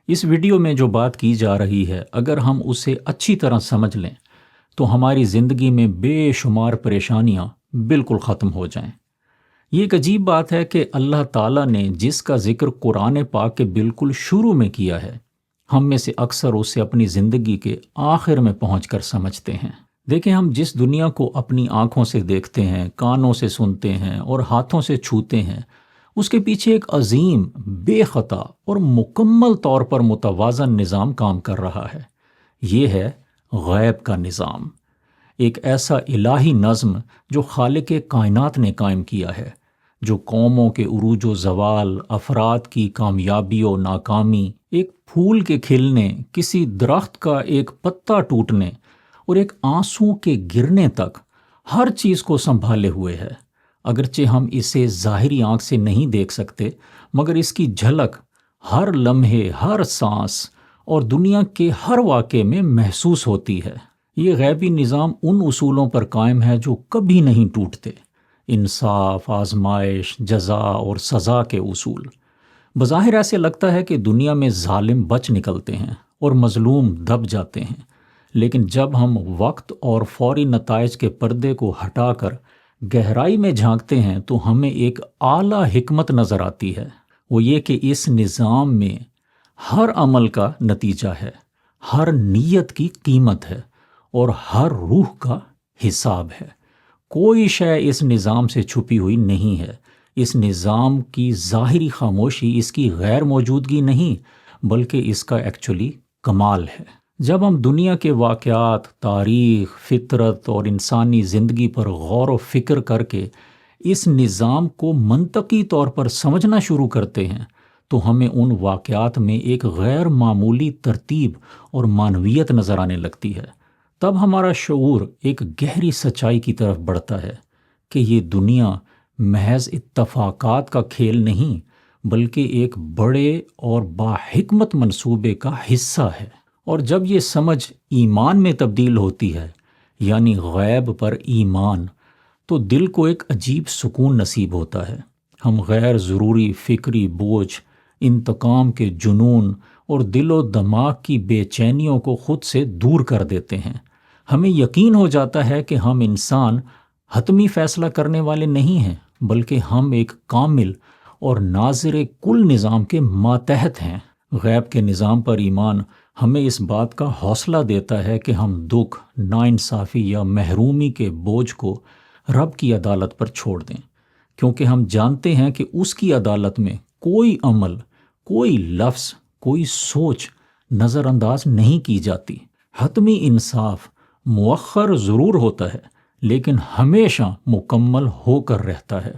اس video میں جو بات کی جا رہی ہے، اگر ہم اسے اچھی طرح سمجھ لیں تو ہماری زندگی میں بے شمار پریشانیاں بالکل ختم ہو جائیں۔ یہ ایک عجیب بات ہے کہ اللہ تعالیٰ نے جس کا ذکر قرآن پاک کے بالکل شروع میں کیا ہے، ہم میں سے اکثر اسے اپنی زندگی کے آخر میں پہنچ کر سمجھتے ہیں۔ دیکھیں، ہم جس دنیا کو اپنی آنکھوں سے دیکھتے ہیں، کانوں سے سنتے ہیں اور ہاتھوں سے چھوتے ہیں، اس کے پیچھے ایک عظیم، بے خطا اور مکمل طور پر متوازن نظام کام کر رہا ہے۔ یہ ہے غیب کا نظام، ایک ایسا الہی نظم جو خالق کائنات نے قائم کیا ہے، جو قوموں کے عروج و زوال، افراد کی کامیابی و ناکامی، ایک پھول کے کھلنے، کسی درخت کا ایک پتا ٹوٹنے اور ایک آنسو کے گرنے تک ہر چیز کو سنبھالے ہوئے ہے۔ اگرچہ ہم اسے ظاہری آنکھ سے نہیں دیکھ سکتے، مگر اس کی جھلک ہر لمحے، ہر سانس اور دنیا کے ہر واقعے میں محسوس ہوتی ہے۔ یہ غیبی نظام ان اصولوں پر قائم ہے جو کبھی نہیں ٹوٹتے: انصاف، آزمائش، جزا اور سزا کے اصول۔ بظاہر ایسے لگتا ہے کہ دنیا میں ظالم بچ نکلتے ہیں اور مظلوم دب جاتے ہیں، لیکن جب ہم وقت اور فوری نتائج کے پردے کو ہٹا کر گہرائی میں جھانکتے ہیں تو ہمیں ایک اعلیٰ حکمت نظر آتی ہے۔ وہ یہ کہ اس نظام میں ہر عمل کا نتیجہ ہے، ہر نیت کی قیمت ہے اور ہر روح کا حساب ہے۔ کوئی شے اس نظام سے چھپی ہوئی نہیں ہے۔ اس نظام کی ظاہری خاموشی اس کی غیر موجودگی نہیں، بلکہ اس کا ایکچولی کمال ہے۔ جب ہم دنیا کے واقعات، تاریخ، فطرت اور انسانی زندگی پر غور و فکر کر کے اس نظام کو منطقی طور پر سمجھنا شروع کرتے ہیں تو ہمیں ان واقعات میں ایک غیر معمولی ترتیب اور معنویت نظر آنے لگتی ہے۔ تب ہمارا شعور ایک گہری سچائی کی طرف بڑھتا ہے کہ یہ دنیا محض اتفاقات کا کھیل نہیں، بلکہ ایک بڑے اور باحکمت منصوبے کا حصہ ہے۔ اور جب یہ سمجھ ایمان میں تبدیل ہوتی ہے، یعنی غیب پر ایمان، تو دل کو ایک عجیب سکون نصیب ہوتا ہے۔ ہم غیر ضروری فکری بوجھ، انتقام کے جنون اور دل و دماغ کی بے چینیوں کو خود سے دور کر دیتے ہیں۔ ہمیں یقین ہو جاتا ہے کہ ہم انسان حتمی فیصلہ کرنے والے نہیں ہیں، بلکہ ہم ایک کامل اور ناظر کل نظام کے ماتحت ہیں۔ غیب کے نظام پر ایمان ہمیں اس بات کا حوصلہ دیتا ہے کہ ہم دکھ، ناانصافی یا محرومی کے بوجھ کو رب کی عدالت پر چھوڑ دیں، کیونکہ ہم جانتے ہیں کہ اس کی عدالت میں کوئی عمل، کوئی لفظ، کوئی سوچ نظر انداز نہیں کی جاتی۔ حتمی انصاف مؤخر ضرور ہوتا ہے، لیکن ہمیشہ مکمل ہو کر رہتا ہے۔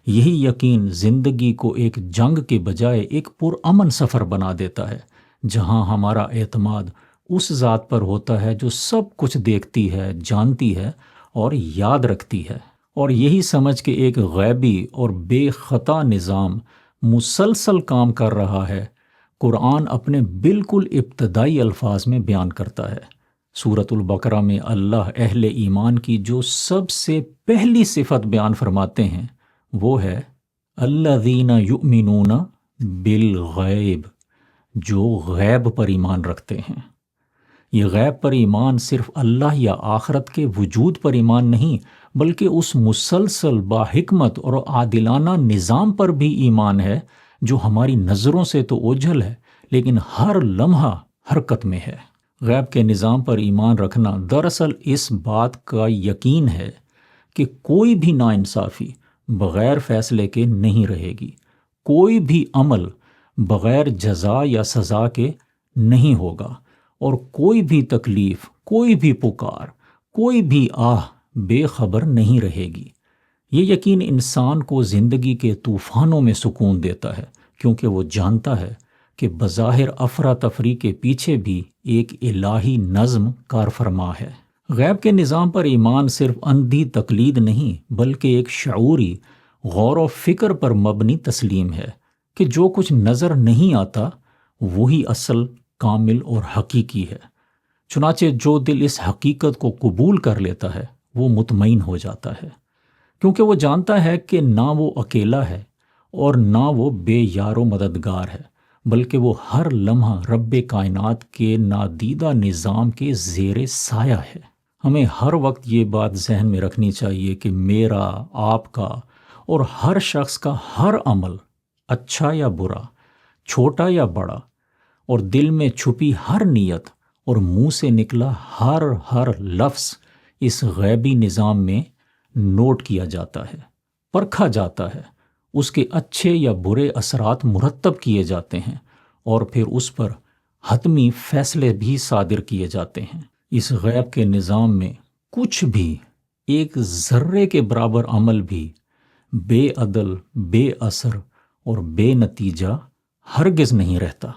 یہی یقین زندگی کو ایک جنگ کے بجائے ایک پرامن سفر بنا دیتا ہے، جہاں ہمارا اعتماد اس ذات پر ہوتا ہے جو سب کچھ دیکھتی ہے، جانتی ہے اور یاد رکھتی ہے۔ اور یہی سمجھ کے ایک غیبی اور بے خطا نظام مسلسل کام کر رہا ہے، قرآن اپنے بالکل ابتدائی الفاظ میں بیان کرتا ہے۔ سورۃ البقرہ میں اللہ اہل ایمان کی جو سب سے پہلی صفت بیان فرماتے ہیں وہ ہے الذین یؤمنون بالغیب، جو غیب پر ایمان رکھتے ہیں۔ یہ غیب پر ایمان صرف اللہ یا آخرت کے وجود پر ایمان نہیں، بلکہ اس مسلسل باحکمت اور عادلانہ نظام پر بھی ایمان ہے جو ہماری نظروں سے تو اوجھل ہے، لیکن ہر لمحہ حرکت میں ہے۔ غیب کے نظام پر ایمان رکھنا دراصل اس بات کا یقین ہے کہ کوئی بھی ناانصافی بغیر فیصلے کے نہیں رہے گی، کوئی بھی عمل بغیر جزا یا سزا کے نہیں ہوگا، اور کوئی بھی تکلیف، کوئی بھی پکار، کوئی بھی آہ بے خبر نہیں رہے گی۔ یہ یقین انسان کو زندگی کے طوفانوں میں سکون دیتا ہے، کیونکہ وہ جانتا ہے کہ بظاہر افراتفری کے پیچھے بھی ایک الہی نظم کار فرما ہے۔ غیب کے نظام پر ایمان صرف اندھی تقلید نہیں، بلکہ ایک شعوری غور و فکر پر مبنی تسلیم ہے کہ جو کچھ نظر نہیں آتا وہی اصل، کامل اور حقیقی ہے۔ چنانچہ جو دل اس حقیقت کو قبول کر لیتا ہے وہ مطمئن ہو جاتا ہے، کیونکہ وہ جانتا ہے کہ نہ وہ اکیلا ہے اور نہ وہ بے یار و مددگار ہے، بلکہ وہ ہر لمحہ رب کائنات کے نادیدہ نظام کے زیر سایہ ہے۔ ہمیں ہر وقت یہ بات ذہن میں رکھنی چاہیے کہ میرا، آپ کا اور ہر شخص کا ہر عمل، اچھا یا برا، چھوٹا یا بڑا، اور دل میں چھپی ہر نیت اور منہ سے نکلا ہر لفظ اس غیبی نظام میں نوٹ کیا جاتا ہے، پرکھا جاتا ہے، اس کے اچھے یا برے اثرات مرتب کیے جاتے ہیں اور پھر اس پر حتمی فیصلے بھی صادر کیے جاتے ہیں۔ اس غیب کے نظام میں کچھ بھی، ایک ذرے کے برابر عمل بھی بے عدل، بے اثر اور بے نتیجہ ہرگز نہیں رہتا۔